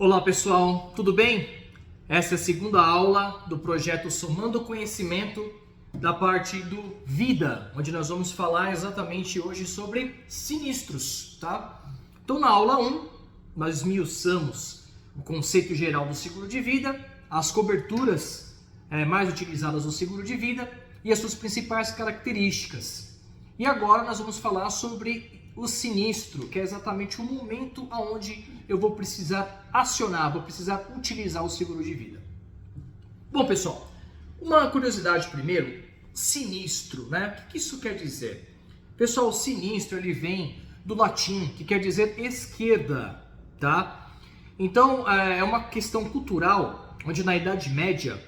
Olá pessoal, tudo bem? Essa é a segunda aula do projeto Somando Conhecimento da parte do Vida, onde nós vamos falar exatamente hoje sobre sinistros, tá? Então na aula 1, nós esmiuçamos o conceito geral do seguro de vida, as coberturas mais utilizadas no seguro de vida e as suas principais características. E agora nós vamos falar sobre o sinistro, que é exatamente o momento onde eu vou precisar acionar, vou precisar utilizar o seguro de vida. Bom, pessoal, uma curiosidade primeiro, sinistro, né? O que isso quer dizer? Pessoal, o sinistro ele vem do latim, que quer dizer esquerda, tá? Então, é uma questão cultural, onde na Idade Média,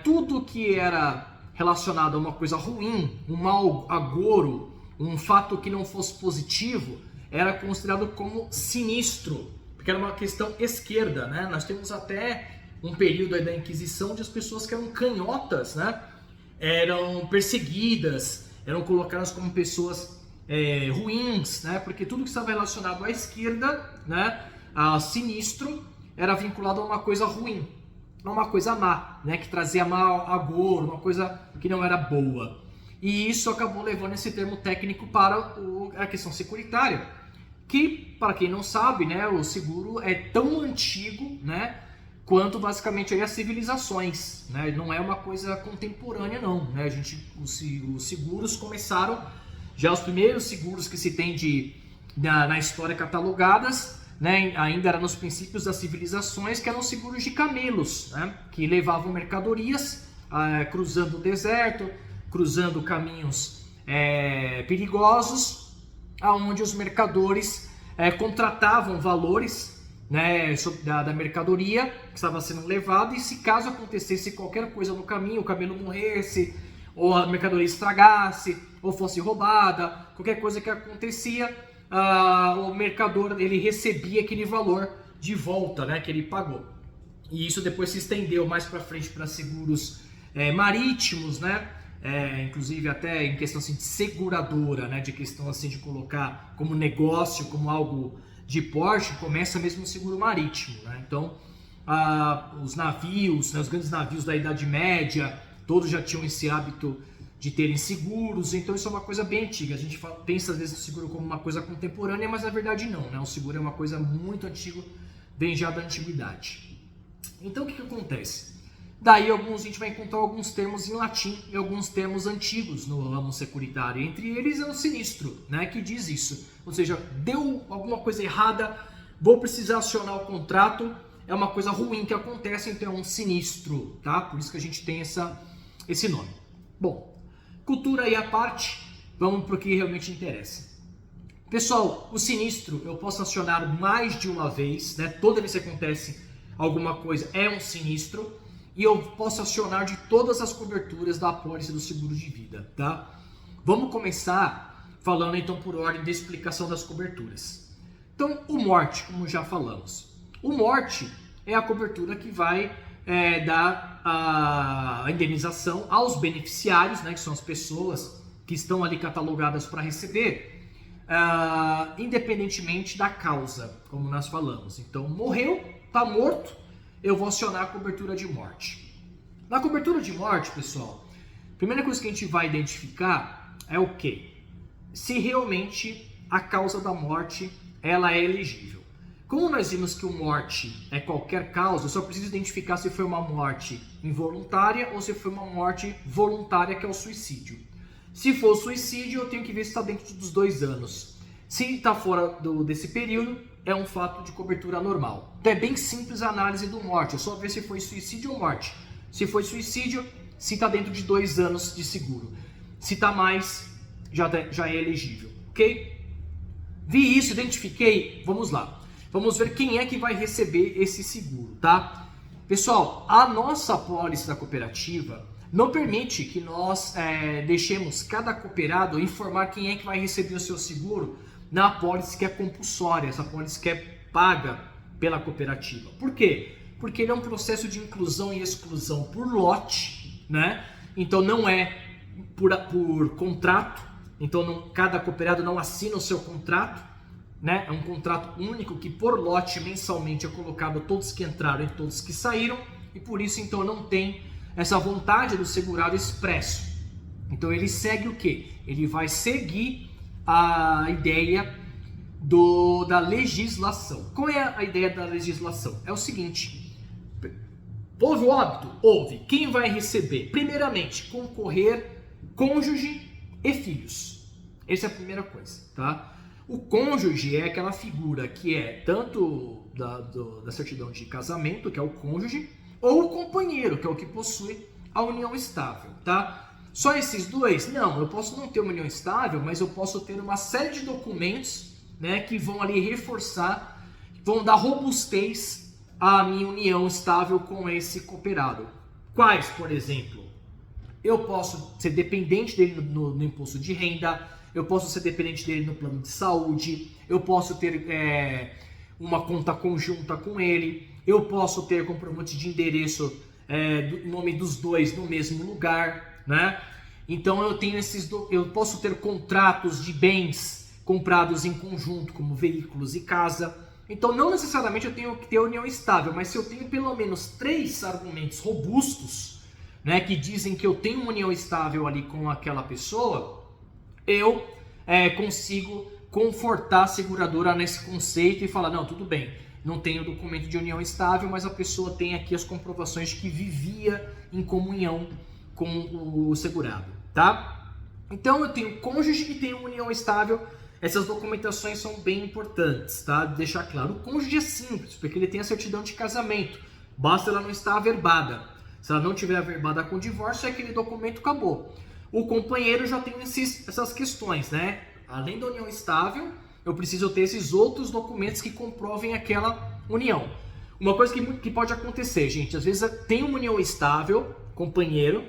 tudo que era relacionado a uma coisa ruim, um mau agouro, um fato que não fosse positivo, era considerado como sinistro, porque era uma questão esquerda, né? Nós temos até um período aí da Inquisição onde as pessoas que eram canhotas, né? Eram perseguidas, eram colocadas como pessoas ruins, né? Porque tudo que estava relacionado à esquerda, né? A sinistro, era vinculado a uma coisa ruim, a uma coisa má, né? Que trazia mau agouro, uma coisa que não era boa. E isso acabou levando esse termo técnico para a questão securitária, que, para quem não sabe, né, o seguro é tão antigo, né, quanto basicamente aí as civilizações, né, não é uma coisa contemporânea não, né, os seguros começaram, já os primeiros seguros que se tem na história catalogadas, né, ainda eram nos princípios das civilizações, que eram seguros de camelos, né, que levavam mercadorias cruzando o deserto, cruzando caminhos perigosos, aonde os mercadores contratavam valores, né, da mercadoria que estava sendo levada, e se caso acontecesse qualquer coisa no caminho, o camelo morresse, ou a mercadoria estragasse, ou fosse roubada, qualquer coisa que acontecia, o mercador ele recebia aquele valor de volta, né, que ele pagou. E isso depois se estendeu mais para frente para seguros marítimos, né? Inclusive até em questão assim, de seguradora, né, de questão assim, de colocar como negócio, como algo de porte, começa mesmo no seguro marítimo, né? Então os navios, né, os grandes navios da Idade Média, todos já tinham esse hábito de terem seguros, então isso é uma coisa bem antiga. A gente pensa às vezes no seguro como uma coisa contemporânea, mas na verdade não, né? O seguro é uma coisa muito antiga, vem já da antiguidade. Então o que acontece? Daí a gente vai encontrar alguns termos em latim e alguns termos antigos no ramo securitário. Entre eles é o sinistro, né, que diz isso. Ou seja, deu alguma coisa errada, vou precisar acionar o contrato, é uma coisa ruim que acontece, então é um sinistro, tá? Por isso que a gente tem esse nome. Bom, cultura aí à parte, vamos para o que realmente interessa. Pessoal, o sinistro eu posso acionar mais de uma vez, né? Toda vez que acontece alguma coisa é um sinistro. E eu posso acionar de todas as coberturas da apólice do seguro de vida, tá? Vamos começar falando então por ordem de explicação das coberturas. Então, o morte, como já falamos. O morte é a cobertura que vai dar a indenização aos beneficiários, né, que são as pessoas que estão ali catalogadas para receber, independentemente da causa, como nós falamos. Então, morreu, está morto, eu vou acionar a cobertura de morte. Na cobertura de morte, pessoal, a primeira coisa que a gente vai identificar é o quê? Se realmente a causa da morte ela é elegível. Como nós vimos que o morte é qualquer causa, eu só preciso identificar se foi uma morte involuntária ou se foi uma morte voluntária, que é o suicídio. Se for suicídio, eu tenho que ver se está dentro dos 2 anos. Se está fora desse período, é um fato de cobertura normal. Então é bem simples a análise do morte, é só ver se foi suicídio ou morte. Se foi suicídio, se está dentro de 2 anos de seguro. Se está mais, já é elegível, ok? Vi isso, identifiquei, vamos lá. Vamos ver quem é que vai receber esse seguro, tá? Pessoal, a nossa apólice da cooperativa não permite que nós deixemos cada cooperado informar quem é que vai receber o seu seguro na apólice que é compulsória, essa apólice que é paga pela cooperativa. Por quê? Porque ele é um processo de inclusão e exclusão por lote, né? Então não é por contrato, então cada cooperado não assina o seu contrato, né? É um contrato único que por lote mensalmente é colocado todos que entraram e todos que saíram, e por isso então não tem essa vontade do segurado expresso. Então ele segue o quê? Ele vai seguir a ideia da legislação. Qual é a ideia da legislação? É o seguinte: houve o óbito? Houve. Quem vai receber? Primeiramente, concorrer cônjuge e filhos. Essa é a primeira coisa, tá? O cônjuge é aquela figura que é tanto da certidão de casamento, que é o cônjuge, ou o companheiro, que é o que possui a união estável, tá? Só esses dois? Não, eu posso não ter uma união estável, mas eu posso ter uma série de documentos, né, que vão ali reforçar, vão dar robustez à minha união estável com esse cooperado. Quais, por exemplo? Eu posso ser dependente dele no imposto de renda, eu posso ser dependente dele no plano de saúde, eu posso ter uma conta conjunta com ele, eu posso ter comprovante de endereço, do nome dos dois no mesmo lugar, né? Então eu posso ter contratos de bens comprados em conjunto, como veículos e casa. Então não necessariamente eu tenho que ter união estável, mas se eu tenho pelo menos 3 argumentos robustos, né, que dizem que eu tenho uma união estável ali com aquela pessoa, eu consigo confortar a seguradora nesse conceito e falar, não, tudo bem, não tenho documento de união estável, mas a pessoa tem aqui as comprovações de que vivia em comunhão com o segurado, tá? Então eu tenho cônjuge e tenho união estável. Essas documentações são bem importantes, tá? Deixar claro, o cônjuge é simples, porque ele tem a certidão de casamento, basta ela não estar averbada. Se ela não tiver averbada com divórcio, aquele documento acabou. O companheiro já tem essas questões, né? Além da união estável, eu preciso ter esses outros documentos que comprovem aquela união. Uma coisa que pode acontecer, gente, às vezes tem uma união estável, companheiro,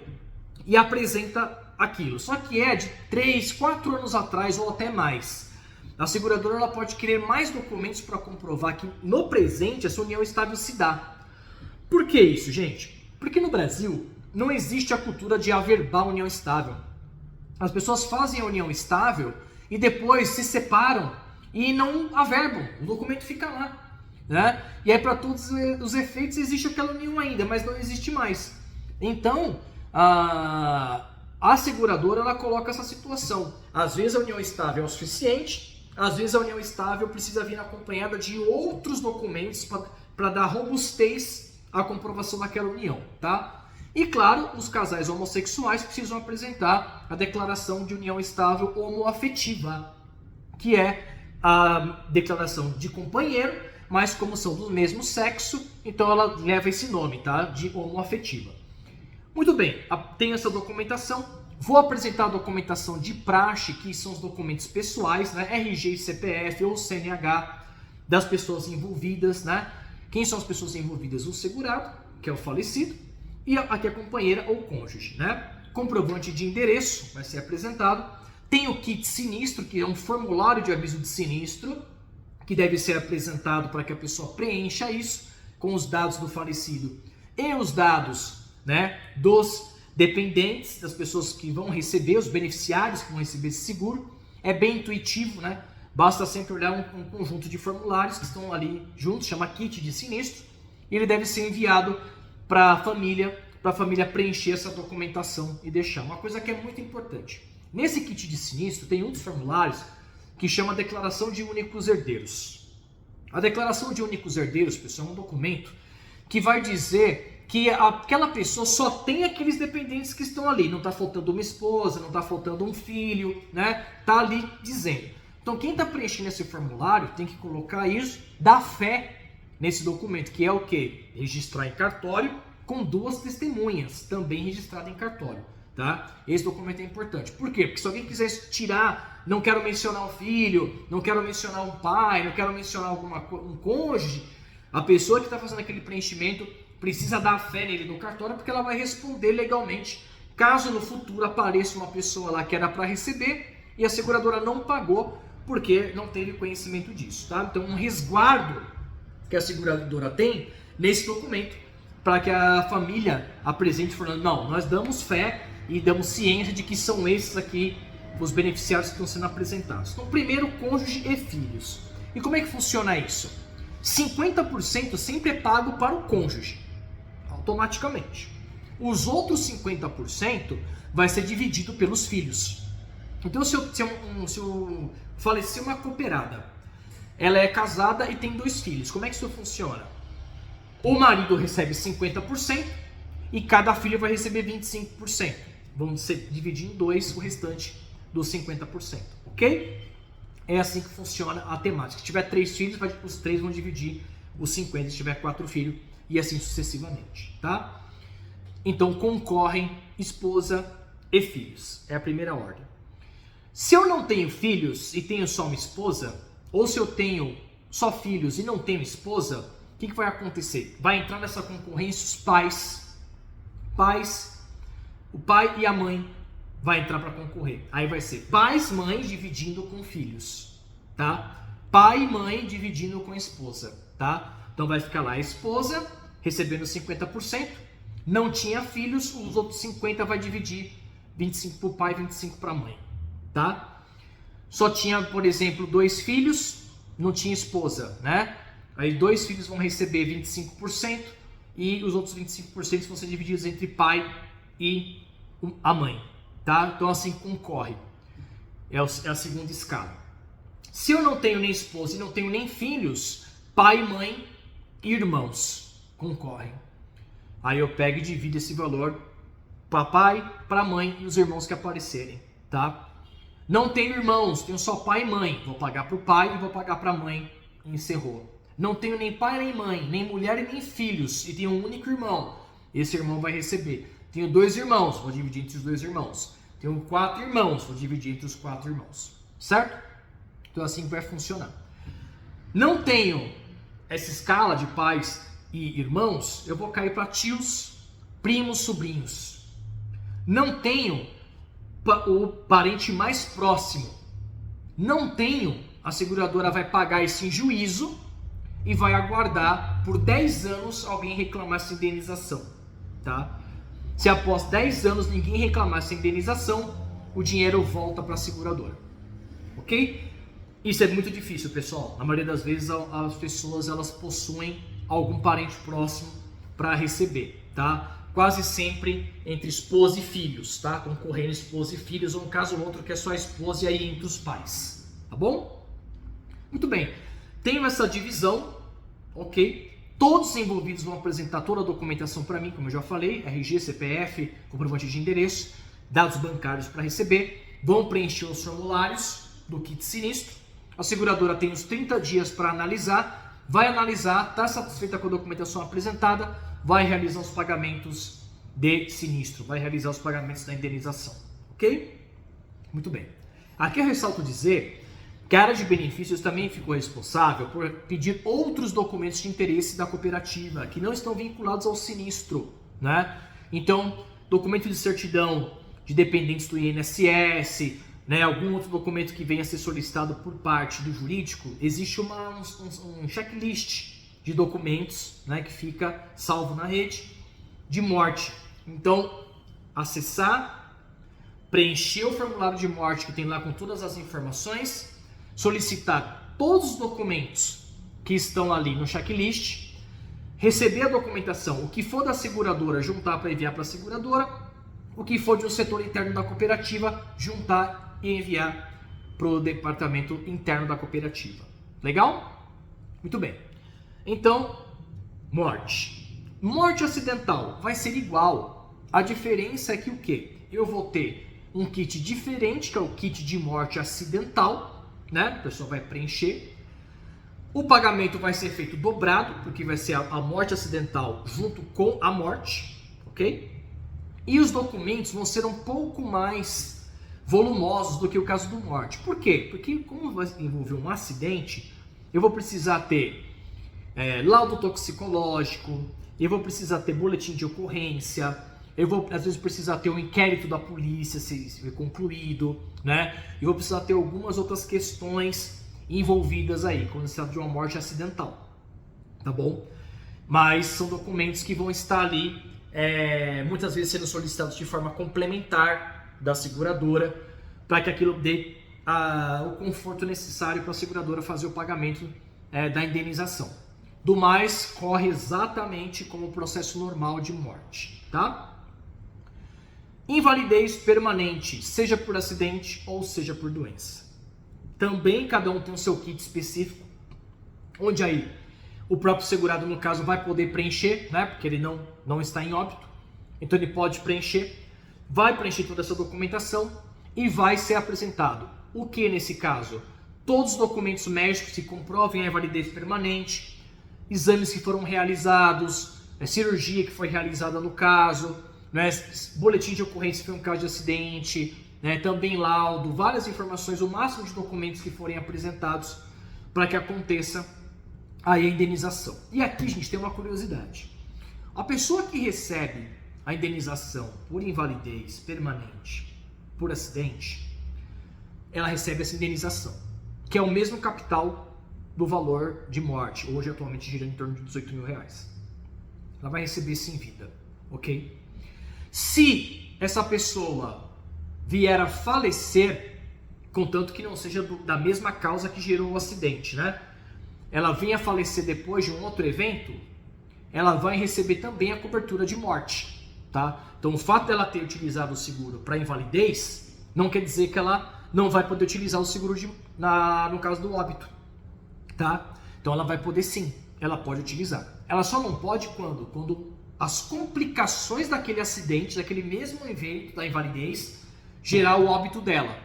e apresenta aquilo. Só que é de 3, 4 anos atrás ou até mais. A seguradora ela pode querer mais documentos para comprovar que no presente essa união estável se dá. Por que isso, gente? Porque no Brasil não existe a cultura de averbar a união estável. As pessoas fazem a união estável e depois se separam e não averbam. O documento fica lá, né? E aí para todos os efeitos existe aquela união ainda, mas não existe mais. Então, a seguradora ela coloca essa situação. Às vezes a união estável é o suficiente, às vezes a união estável precisa vir acompanhada de outros documentos para dar robustez à comprovação daquela união, tá? E claro, os casais homossexuais precisam apresentar a declaração de união estável homoafetiva, que é a declaração de companheiro, mas como são do mesmo sexo, então ela leva esse nome, tá? De homoafetiva. Muito bem, tenho essa documentação, vou apresentar a documentação de praxe, que são os documentos pessoais, né? RG, CPF ou CNH das pessoas envolvidas, né? Quem são as pessoas envolvidas? O segurado, que é o falecido, e aqui a companheira ou cônjuge, né? Comprovante de endereço vai ser apresentado. Tem o kit sinistro, que é um formulário de aviso de sinistro, que deve ser apresentado para que a pessoa preencha isso com os dados do falecido e os dados, né, dos dependentes, das pessoas que vão receber, os beneficiários que vão receber esse seguro. É bem intuitivo, né? Basta sempre olhar um conjunto de formulários que estão ali juntos, chama kit de sinistro, e ele deve ser enviado para a família preencher essa documentação e deixar. Uma coisa que é muito importante, nesse kit de sinistro tem um dos formulários que chama Declaração de Únicos Herdeiros. A Declaração de Únicos Herdeiros, pessoal, é um documento que vai dizer que aquela pessoa só tem aqueles dependentes que estão ali. Não está faltando uma esposa, não está faltando um filho, né? Está ali dizendo. Então quem está preenchendo esse formulário tem que colocar isso, dar fé nesse documento, que é o quê? Registrar em cartório com 2 testemunhas, também registrada em cartório, tá? Esse documento é importante. Por quê? Porque se alguém quiser tirar, não quero mencionar um filho, não quero mencionar um pai, não quero mencionar um cônjuge, a pessoa que está fazendo aquele preenchimento precisa dar fé nele no cartório, porque ela vai responder legalmente caso no futuro apareça uma pessoa lá que era para receber e a seguradora não pagou porque não teve conhecimento disso, tá? Então um resguardo que a seguradora tem nesse documento para que a família apresente falando, não, nós damos fé e damos ciência de que são esses aqui os beneficiários que estão sendo apresentados. Então primeiro, cônjuge e filhos. E como é que funciona isso? 50% sempre é pago para o cônjuge, automaticamente. Os outros 50% vai ser dividido pelos filhos. Então, se eu falecer uma cooperada, ela é casada e tem 2 filhos, como é que isso funciona? O marido recebe 50% e cada filho vai receber 25%. Vamos dividir em 2 o restante dos 50%, ok? É assim que funciona a temática. Se tiver 3 filhos, os 3 vão dividir os 50, se tiver 4 filhos, e assim sucessivamente, tá? Então concorrem esposa e filhos. É a primeira ordem. Se eu não tenho filhos e tenho só uma esposa, ou se eu tenho só filhos e não tenho esposa, o que vai acontecer? Vai entrar nessa concorrência os pais, o pai e a mãe vai entrar para concorrer. Aí vai ser pais, mães dividindo com filhos, tá? Pai e mãe dividindo com a esposa, tá? Então vai ficar lá a esposa recebendo 50%, não tinha filhos, os outros 50 vai dividir 25 para o pai e 25 para a mãe, tá? Só tinha, por exemplo, 2 filhos, não tinha esposa, né? Aí 2 filhos vão receber 25% e os outros 25% vão ser divididos entre pai e a mãe, tá? Então assim concorre. É a segunda escala. Se eu não tenho nem esposa e não tenho nem filhos, pai, mãe e irmãos concorrem. Aí eu pego e divido esse valor para pai, para mãe e os irmãos que aparecerem, tá? Não tenho irmãos, tenho só pai e mãe. Vou pagar para o pai e vou pagar para a mãe. E encerrou. Não tenho nem pai nem mãe, nem mulher e nem filhos. E tenho um único irmão. Esse irmão vai receber. Tenho 2 irmãos, vou dividir entre os 2 irmãos. Tenho 4 irmãos, vou dividir entre os 4 irmãos. Certo? Então assim vai funcionar. Não tenho essa escala de pais e irmãos, eu vou cair para tios, primos, sobrinhos. Não tenho o parente mais próximo. Não tenho, a seguradora vai pagar esse em juízo e vai aguardar por 10 anos alguém reclamar essa indenização, tá? Se após 10 anos ninguém reclamar essa indenização, o dinheiro volta para a seguradora, ok? Isso é muito difícil, pessoal. Na maioria das vezes as pessoas elas possuem algum parente próximo para receber, tá? Quase sempre entre esposa e filhos, tá? Concorrendo esposa e filhos, ou um caso ou outro que é só a esposa e aí entre os pais, tá bom? Muito bem, tenho essa divisão, ok? Todos os envolvidos vão apresentar toda a documentação para mim, como eu já falei, RG, CPF, comprovante de endereço, dados bancários para receber, vão preencher os formulários do kit sinistro, a seguradora tem uns 30 dias para analisar, vai analisar, está satisfeita com a documentação apresentada, vai realizar os pagamentos de sinistro, vai realizar os pagamentos da indenização, ok? Muito bem. Aqui eu ressalto dizer que a área de benefícios também ficou responsável por pedir outros documentos de interesse da cooperativa que não estão vinculados ao sinistro, né? Então, documento de certidão de dependentes do INSS, né, algum outro documento que venha a ser solicitado por parte do jurídico, existe um checklist de documentos, né, que fica salvo na rede de morte. Então, acessar, preencher o formulário de morte que tem lá com todas as informações, solicitar todos os documentos que estão ali no checklist, receber a documentação, o que for da seguradora, juntar para enviar para a seguradora, o que for de um setor interno da cooperativa, juntar e enviar para o departamento interno da cooperativa. Legal? Muito bem. Então, morte. Morte acidental vai ser igual. A diferença é que o quê? Eu vou ter um kit diferente, que é o kit de morte acidental, né? O pessoal vai preencher. O pagamento vai ser feito dobrado, porque vai ser a morte acidental junto com a morte, ok? E os documentos vão ser um pouco mais volumosos do que o caso do morte. Por quê? Porque como vai envolver um acidente, eu vou precisar ter laudo toxicológico, eu vou precisar ter boletim de ocorrência, eu vou às vezes precisar ter um inquérito da polícia se concluído, né? Eu vou precisar ter algumas outras questões envolvidas aí, quando se trata de uma morte acidental, tá bom? Mas são documentos que vão estar ali muitas vezes sendo solicitados de forma complementar da seguradora para que aquilo dê o conforto necessário para a seguradora fazer o pagamento da indenização. Do mais, corre exatamente como o processo normal de morte, tá? Invalidez permanente, seja por acidente ou seja por doença. Também cada um tem o seu kit específico, onde aí o próprio segurado, no caso, vai poder preencher, né? Porque ele não está em óbito. Então ele pode preencher, vai preencher toda essa documentação e vai ser apresentado. O que nesse caso? Todos os documentos médicos que comprovem a invalidez permanente, exames que foram realizados, cirurgia que foi realizada no caso, né, boletim de ocorrência se foi um caso de acidente, né, também laudo, várias informações, o máximo de documentos que forem apresentados para que aconteça aí a indenização. E aqui, gente, tem uma curiosidade. A pessoa que recebe a indenização por invalidez permanente, por acidente, ela recebe essa indenização, que é o mesmo capital do valor de morte, hoje atualmente gira em torno de R$18.000. Ela vai receber isso em vida, ok? Se essa pessoa vier a falecer, contanto que não seja da mesma causa que gerou o acidente, né? Ela venha a falecer depois de um outro evento, ela vai receber também a cobertura de morte, tá? Então o fato dela ter utilizado o seguro para invalidez, não quer dizer que ela não vai poder utilizar o seguro no caso do óbito, tá? Então ela vai poder sim, ela pode utilizar. Ela só não pode quando as complicações daquele acidente, daquele mesmo evento da invalidez, gerar o óbito dela,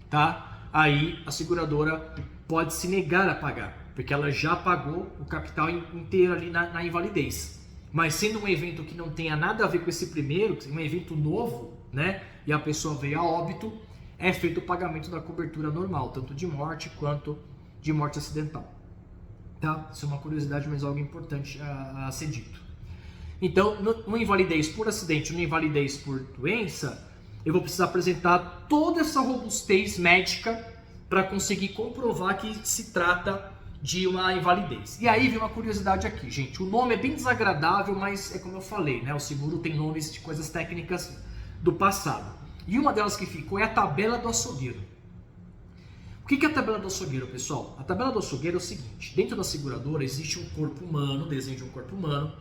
tá? Aí a seguradora pode se negar a pagar, porque ela já pagou o capital inteiro ali na invalidez. Mas sendo um evento que não tenha nada a ver com esse primeiro, um evento novo, né? E a pessoa veio a óbito, é feito o pagamento da cobertura normal, tanto de morte quanto de morte acidental. Tá? Isso é uma curiosidade, mas algo importante a ser dito. Então, no invalidez por acidente, no invalidez por doença, eu vou precisar apresentar toda essa robustez médica para conseguir comprovar que se trata de uma invalidez. E aí vem uma curiosidade aqui, gente. O nome é bem desagradável, mas é como eu falei, né? O seguro tem nomes de coisas técnicas do passado. E uma delas que ficou é a tabela do açougueiro. O que é a tabela do açougueiro, pessoal? A tabela do açougueiro é o seguinte: dentro da seguradora existe um corpo humano, desenho de um corpo humano.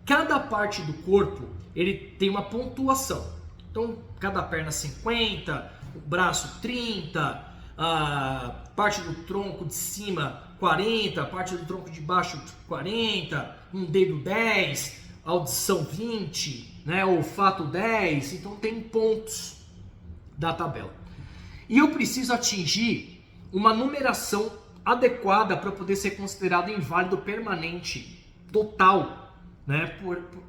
Cada parte do corpo ele tem uma pontuação. Então, cada perna 50, o braço 30, a parte do tronco de cima 40, a parte do tronco de baixo 40, um dedo 10, audição 20, né, olfato 10. Então tem pontos da tabela. E eu preciso atingir uma numeração adequada para poder ser considerado inválido permanente total, né,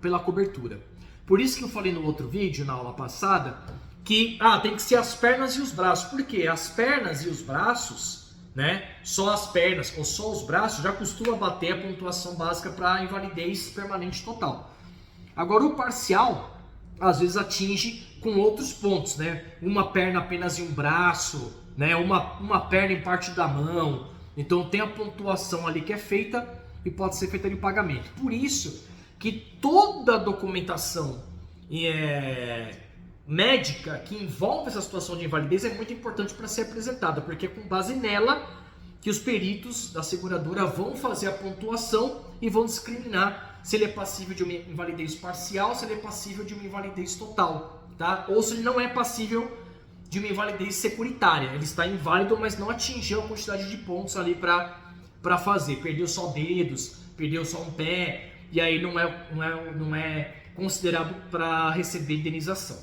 pela cobertura. Por isso que eu falei no outro vídeo, na aula passada, que tem que ser as pernas e os braços. Por quê? As pernas e os braços, né, só as pernas ou só os braços já costuma bater a pontuação básica para invalidez permanente total. Agora o parcial, às vezes atinge com outros pontos, né? Uma perna apenas em um braço, né? Uma perna em parte da mão. Então tem a pontuação ali que é feita e pode ser feita de pagamento. Por isso que toda a documentação médica que envolve essa situação de invalidez é muito importante para ser apresentada, porque é com base nela que os peritos da seguradora vão fazer a pontuação e vão discriminar se ele é passível de uma invalidez parcial, se ele é passível de uma invalidez total, tá? Ou se ele não é passível de uma invalidez securitária. Ele está inválido, mas não atingiu a quantidade de pontos ali para fazer. Perdeu só dedos, perdeu só um pé, e aí não é considerado para receber indenização,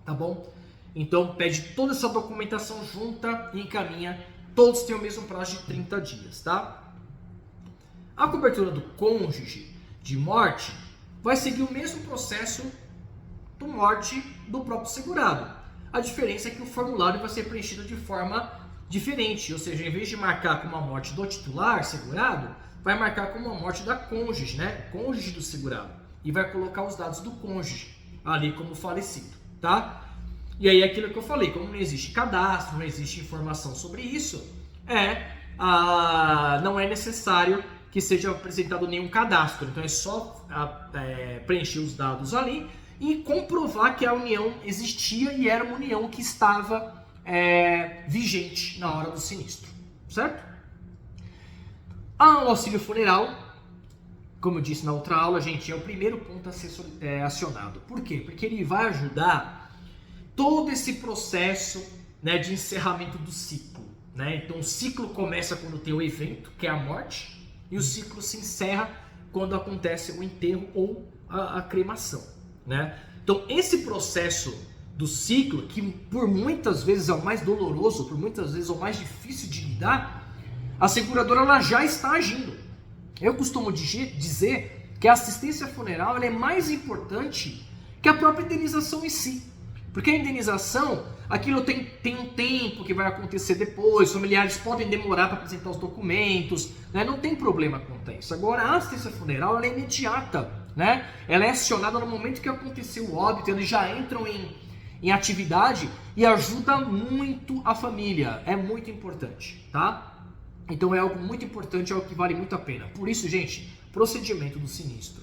tá bom? Então pede toda essa documentação junta e encaminha. Todos têm o mesmo prazo de 30 dias, tá? A cobertura do cônjuge de morte vai seguir o mesmo processo do morte do próprio segurado. A diferença é que o formulário vai ser preenchido de forma diferente, ou seja, em vez de marcar como a morte do titular segurado, vai marcar como a morte da cônjuge, né? Cônjuge do segurado. E vai colocar os dados do cônjuge ali como falecido, tá? E aí aquilo que eu falei, como não existe cadastro, não existe informação sobre isso, não é necessário que seja apresentado nenhum cadastro. Então é só preencher os dados ali e comprovar que a união existia e era uma união que estava vigente na hora do sinistro, certo? O auxílio funeral, como eu disse na outra aula, gente, é o primeiro ponto a ser acionado. Por quê? Porque ele vai ajudar todo esse processo, né, de encerramento do ciclo, né? Então o ciclo começa quando tem o evento, que é a morte, e o ciclo se encerra quando acontece o enterro ou a cremação, né? Então esse processo do ciclo, que por muitas vezes é o mais doloroso, por muitas vezes é o mais difícil de lidar, a seguradora ela já está agindo. Eu costumo dizer que a assistência funeral ela é mais importante que a própria indenização em si. Porque a indenização, aquilo tem um tempo que vai acontecer depois, familiares podem demorar para apresentar os documentos, né? Não tem problema quanto a isso. Agora, a assistência funeral ela é imediata, né? Ela é acionada no momento que aconteceu o óbito, eles já entram em atividade e ajuda muito a família. É muito importante, tá? Então é algo muito importante, é algo que vale muito a pena. Por isso, gente, procedimento do sinistro.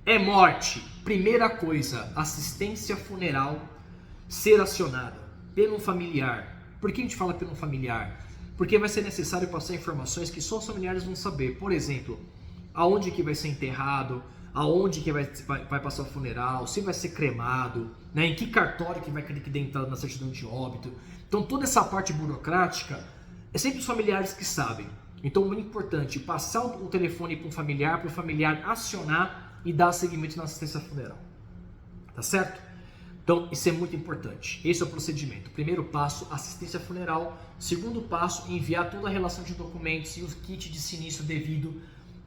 É morte, primeira coisa, assistência funeral ser acionada pelo familiar. Por que a gente fala pelo familiar? Porque vai ser necessário passar informações que só os familiares vão saber. Por exemplo, aonde que vai ser enterrado, aonde que vai passar o funeral, se vai ser cremado, né? Em que cartório que vai acreditar na certidão de óbito. Então toda essa parte burocrática é sempre os familiares que sabem. Então, muito importante, passar o telefone para o familiar acionar e dar seguimento na assistência funeral. Tá certo? Então, isso é muito importante. Esse é o procedimento. Primeiro passo, assistência funeral. Segundo passo, enviar toda a relação de documentos e o kit de sinistro devido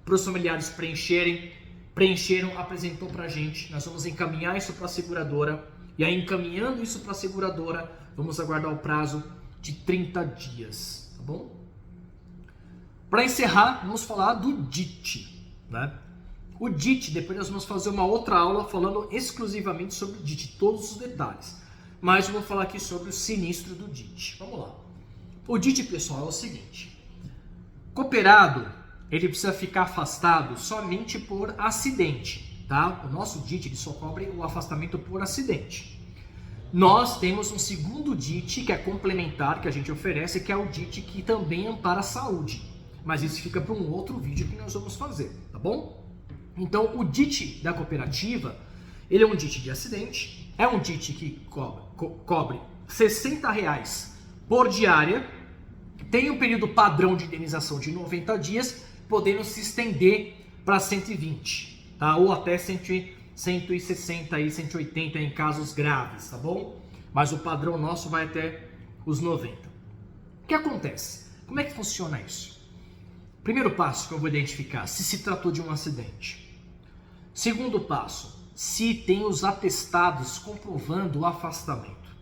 para os familiares preencherem. Preencheram, apresentou para a gente. Nós vamos encaminhar isso para a seguradora. E aí, encaminhando isso para a seguradora, vamos aguardar o prazo de 30 dias. Tá bom? Para encerrar, vamos falar do DIT, né? O DIT, depois nós vamos fazer uma outra aula falando exclusivamente sobre o DIT, todos os detalhes. Mas eu vou falar aqui sobre o sinistro do DIT. Vamos lá. O DIT, pessoal, é o seguinte. Cooperado, ele precisa ficar afastado somente por acidente, tá? O nosso DIT, ele só cobre o afastamento por acidente. Nós temos um segundo DIT que é complementar, que a gente oferece, que é o DIT que também ampara a saúde. Mas isso fica para um outro vídeo que nós vamos fazer, tá bom? Então, o DIT da cooperativa, ele é um DIT de acidente, é um DIT que cobre R$60 por diária, tem um período padrão de indenização de 90 dias, podendo se estender para 120, tá? Ou até 160 e 180 em casos graves, tá bom? Mas o padrão nosso vai até os 90. O que acontece? Como é que funciona isso? Primeiro passo que eu vou identificar, se tratou de um acidente. Segundo passo, se tem os atestados comprovando o afastamento.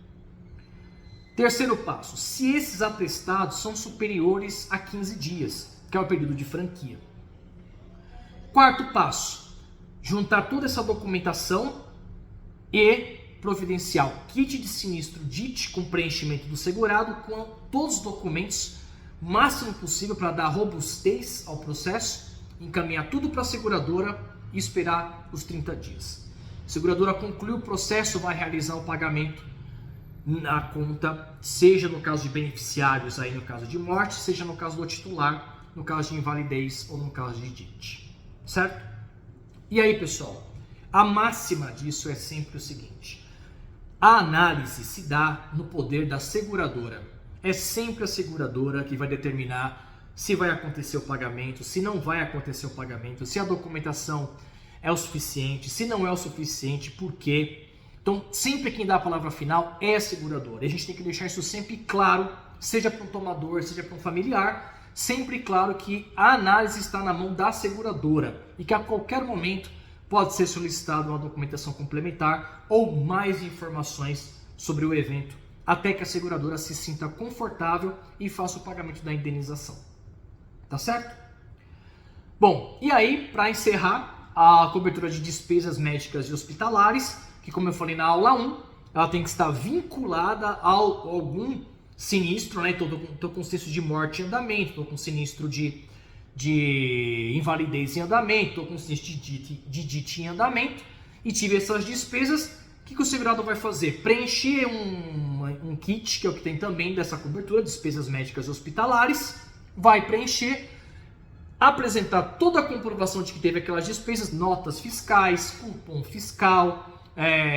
Terceiro passo, se esses atestados são superiores a 15 dias, que é o período de franquia. Quarto passo, juntar toda essa documentação e providenciar o kit de sinistro DIT com preenchimento do segurado com todos os documentos o máximo possível para dar robustez ao processo, encaminhar tudo para a seguradora e esperar os 30 dias. A seguradora conclui o processo, vai realizar o pagamento na conta, seja no caso de beneficiários, aí no caso de morte, seja no caso do titular, no caso de invalidez ou no caso de DIT. Certo? E aí, pessoal, a máxima disso é sempre o seguinte: a análise se dá no poder da seguradora. É sempre a seguradora que vai determinar se vai acontecer o pagamento, se não vai acontecer o pagamento, se a documentação é o suficiente, se não é o suficiente, por quê. Então, sempre quem dá a palavra final é a seguradora. E a gente tem que deixar isso sempre claro, seja para um tomador, seja para um familiar, sempre claro que a análise está na mão da seguradora e que a qualquer momento pode ser solicitada uma documentação complementar ou mais informações sobre o evento, até que a seguradora se sinta confortável e faça o pagamento da indenização. Tá certo? Bom, e aí, para encerrar, a cobertura de despesas médicas e hospitalares, que como eu falei na aula 1, ela tem que estar vinculada a algum sinistro, né? Estou com sinistro de morte em andamento, estou com sinistro de invalidez em andamento, estou com sinistro de DIT em andamento, e tive essas despesas que o segurado vai fazer? Preencher um kit, que é o que tem também dessa cobertura, despesas médicas hospitalares, vai preencher, apresentar toda a comprovação de que teve aquelas despesas, notas fiscais, cupom fiscal,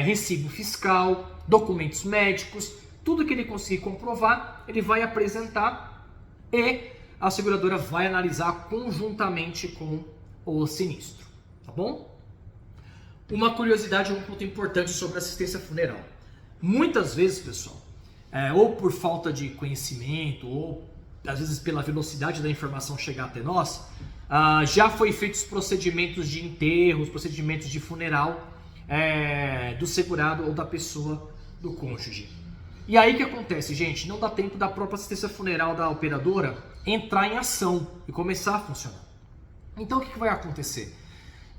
recibo fiscal, documentos médicos, tudo que ele conseguir comprovar, ele vai apresentar e a seguradora vai analisar conjuntamente com o sinistro, tá bom? Uma curiosidade, um ponto importante sobre assistência funeral. Muitas vezes, pessoal, ou por falta de conhecimento, ou às vezes pela velocidade da informação chegar até nós, já foi feitos procedimentos de enterro, procedimentos de funeral do segurado ou da pessoa do cônjuge. E aí o que acontece, gente? Não dá tempo da própria assistência funeral da operadora entrar em ação e começar a funcionar. Então o que vai acontecer?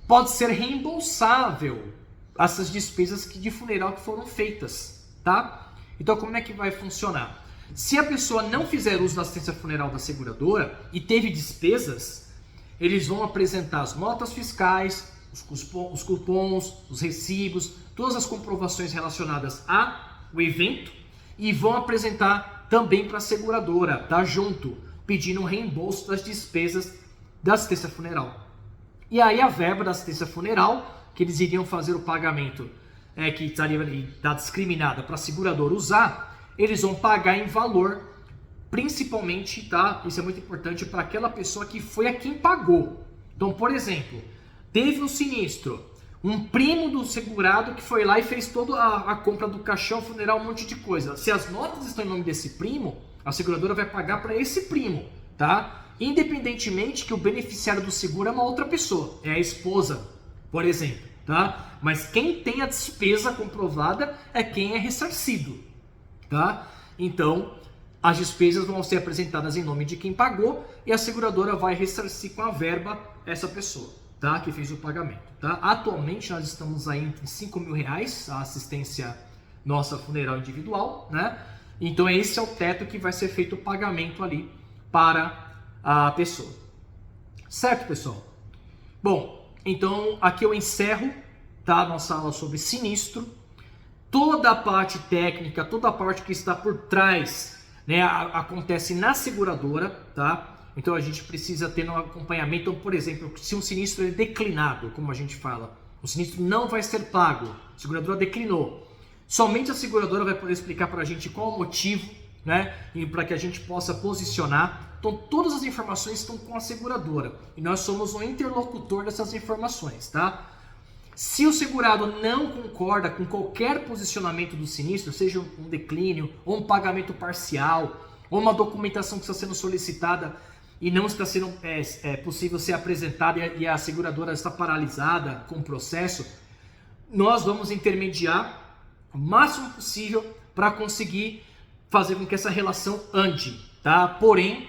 Pode ser reembolsável essas despesas de funeral que foram feitas, tá? Então como é que vai funcionar? Se a pessoa não fizer uso da assistência funeral da seguradora e teve despesas, eles vão apresentar as notas fiscais, os cupons, os recibos, todas as comprovações relacionadas ao evento e vão apresentar também para a seguradora, tá? Junto, pedindo um reembolso das despesas da assistência funeral. E aí a verba da assistência funeral, que eles iriam fazer o pagamento, que está discriminada para a seguradora usar, eles vão pagar em valor, principalmente, tá? Isso é muito importante para aquela pessoa que foi a quem pagou. Então, por exemplo, teve um sinistro, um primo do segurado que foi lá e fez toda a compra do caixão funeral, um monte de coisa. Se as notas estão em nome desse primo, a seguradora vai pagar para esse primo, tá? Independentemente que o beneficiário do seguro é uma outra pessoa, é a esposa, por exemplo, tá? Mas quem tem a despesa comprovada é quem é ressarcido, tá? Então, as despesas vão ser apresentadas em nome de quem pagou e a seguradora vai ressarcir com a verba essa pessoa, tá? Que fez o pagamento, tá? Atualmente nós estamos aí entre R$5.000 a assistência nossa funeral individual, né? Então esse é o teto que vai ser feito o pagamento ali para a pessoa. Certo, pessoal? Bom, então aqui eu encerro, tá, a nossa aula sobre sinistro. Toda a parte técnica, toda a parte que está por trás, né, acontece na seguradora, tá? Então a gente precisa ter um acompanhamento. Então, por exemplo, se um sinistro é declinado, como a gente fala, o sinistro não vai ser pago, a seguradora declinou. Somente a seguradora vai poder explicar para a gente qual o motivo, né, e para que a gente possa posicionar. Então todas as informações estão com a seguradora e nós somos o interlocutor dessas informações, tá? Se o segurado não concorda com qualquer posicionamento do sinistro, seja um declínio, ou um pagamento parcial, ou uma documentação que está sendo solicitada e não está sendo possível ser apresentada e a seguradora está paralisada com o processo, nós vamos intermediar o máximo possível para conseguir fazer com que essa relação ande, tá? Porém,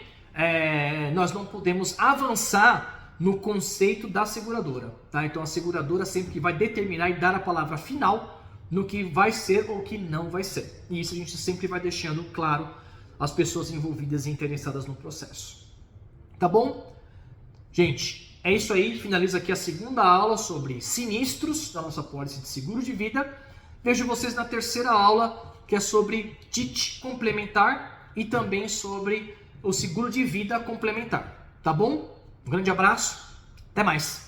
nós não podemos avançar no conceito da seguradora, tá? Então a seguradora sempre que vai determinar e dar a palavra final no que vai ser ou que não vai ser. E isso a gente sempre vai deixando claro às pessoas envolvidas e interessadas no processo. Tá bom? Gente, é isso aí. Finaliza aqui a segunda aula sobre sinistros da nossa pólice de seguro de vida. Vejo vocês na terceira aula, que é sobre TIT complementar e também sobre o seguro de vida complementar. Tá bom? Um grande abraço, até mais!